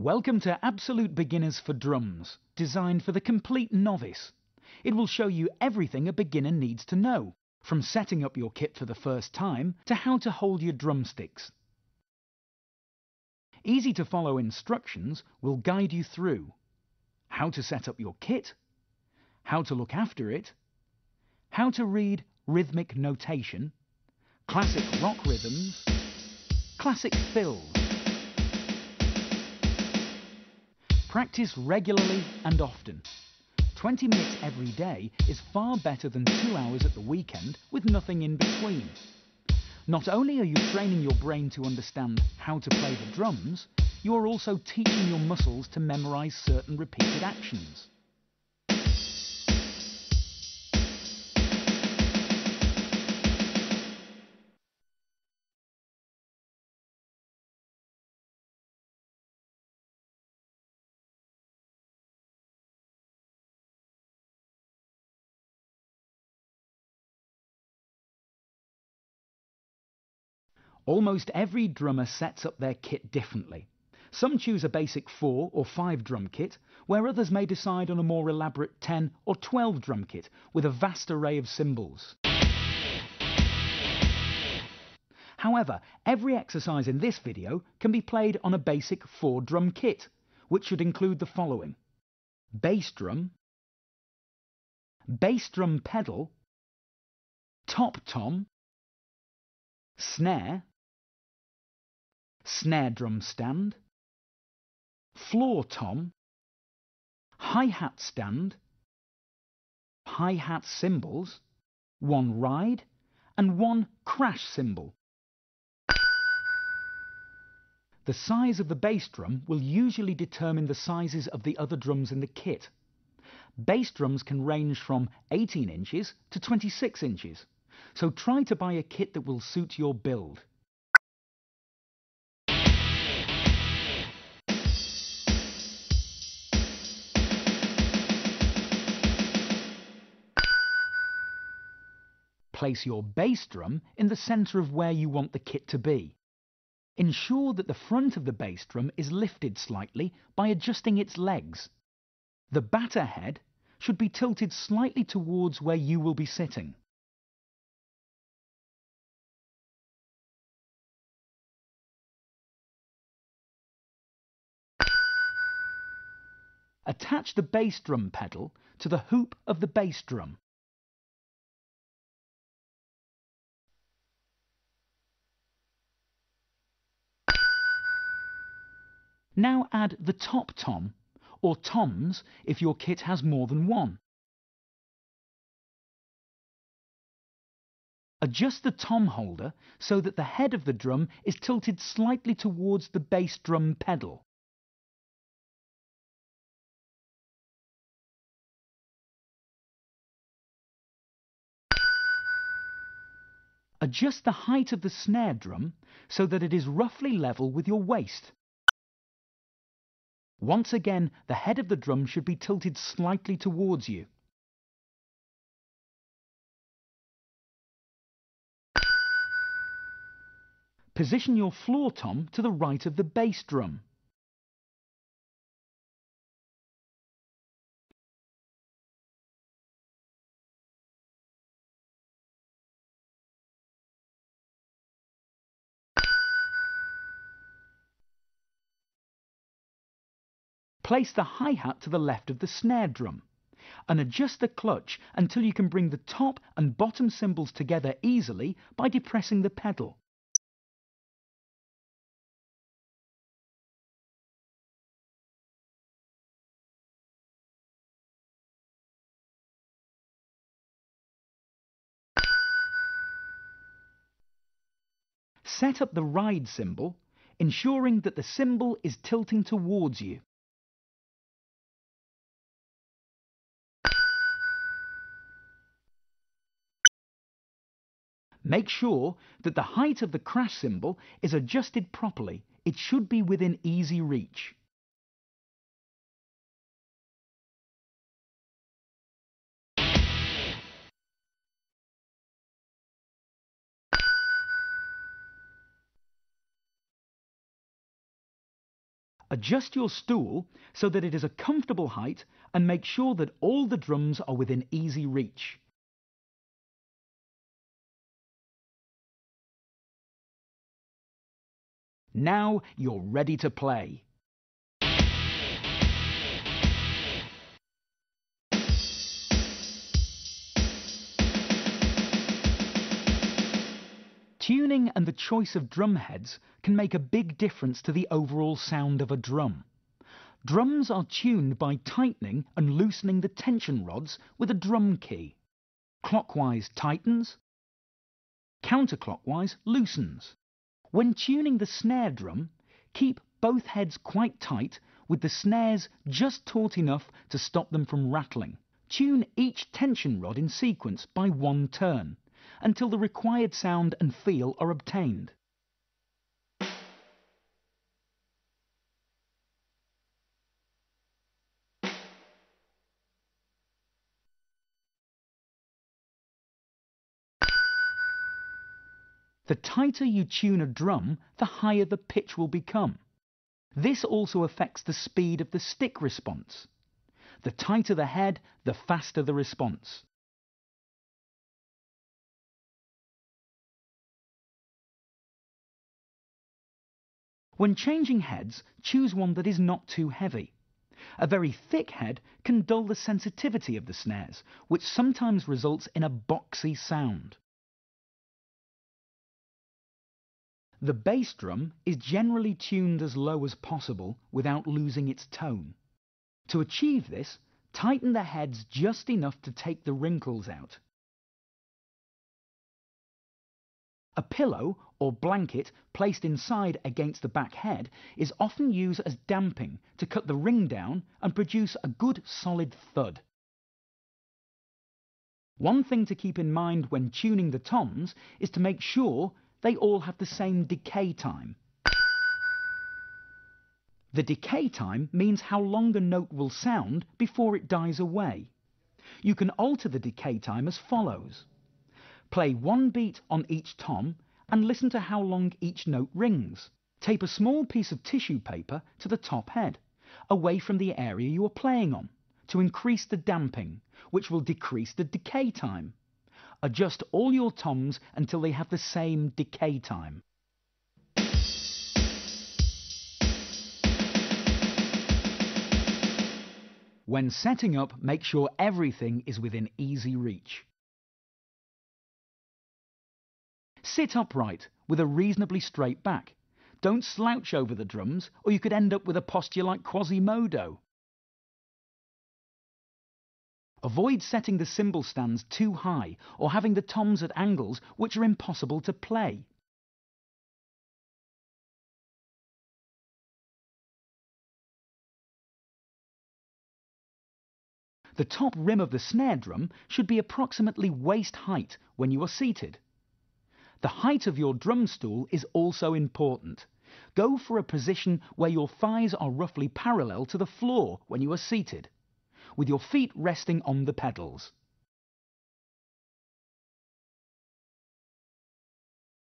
Welcome to Absolute Beginners for Drums, designed for the complete novice. It will show you everything a beginner needs to know, from setting up your kit for the first time to how to hold your drumsticks. Easy to follow instructions will guide you through how to set up your kit, how to look after it, how to read rhythmic notation, classic rock rhythms, classic fills. Practice regularly and often. 20 minutes every day is far better than 2 hours at the weekend with nothing in between. Not only are you training your brain to understand how to play the drums, you are also teaching your muscles to memorize certain repeated actions. Almost every drummer sets up their kit differently. Some choose a basic 4 or 5 drum kit, where others may decide on a more elaborate 10 or 12 drum kit with a vast array of cymbals. However, every exercise in this video can be played on a basic 4 drum kit, which should include the following: bass drum pedal, top tom, snare drum stand, floor tom, hi-hat stand, hi-hat cymbals, 1 ride and 1 crash cymbal. The size of the bass drum will usually determine the sizes of the other drums in the kit. Bass drums can range from 18 inches to 26 inches, so try to buy a kit that will suit your build. Place your bass drum in the centre of where you want the kit to be. Ensure that the front of the bass drum is lifted slightly by adjusting its legs. The batter head should be tilted slightly towards where you will be sitting. Attach the bass drum pedal to the hoop of the bass drum. Now add the top tom, or toms if your kit has more than one. Adjust the tom holder so that the head of the drum is tilted slightly towards the bass drum pedal. Adjust the height of the snare drum so that it is roughly level with your waist. Once again, the head of the drum should be tilted slightly towards you. Position your floor tom to the right of the bass drum. Place the hi-hat to the left of the snare drum and adjust the clutch until you can bring the top and bottom cymbals together easily by depressing the pedal. Set up the ride cymbal, ensuring that the cymbal is tilting towards you. Make sure that the height of the crash cymbal is adjusted properly. It should be within easy reach. Adjust your stool so that it is a comfortable height and make sure that all the drums are within easy reach. Now you're ready to play. Tuning and the choice of drum heads can make a big difference to the overall sound of a drum. Drums are tuned by tightening and loosening the tension rods with a drum key. Clockwise tightens, counterclockwise loosens. When tuning the snare drum, keep both heads quite tight with the snares just taut enough to stop them from rattling. Tune each tension rod in sequence by one turn, until the required sound and feel are obtained. The tighter you tune a drum, the higher the pitch will become. This also affects the speed of the stick response. The tighter the head, the faster the response. When changing heads, choose one that is not too heavy. A very thick head can dull the sensitivity of the snares, which sometimes results in a boxy sound. The bass drum is generally tuned as low as possible without losing its tone. To achieve this, tighten the heads just enough to take the wrinkles out. A pillow or blanket placed inside against the back head is often used as damping to cut the ring down and produce a good solid thud. One thing to keep in mind when tuning the toms is to make sure they all have the same decay time. The decay time means how long a note will sound before it dies away. You can alter the decay time as follows. Play one beat on each tom and listen to how long each note rings. Tape a small piece of tissue paper to the top head, away from the area you are playing on, to increase the damping, which will decrease the decay time. Adjust all your toms until they have the same decay time. When setting up, make sure everything is within easy reach. Sit upright with a reasonably straight back. Don't slouch over the drums, or you could end up with a posture like Quasimodo. Avoid setting the cymbal stands too high or having the toms at angles which are impossible to play. The top rim of the snare drum should be approximately waist height when you are seated. The height of your drum stool is also important. Go for a position where your thighs are roughly parallel to the floor when you are seated, with your feet resting on the pedals.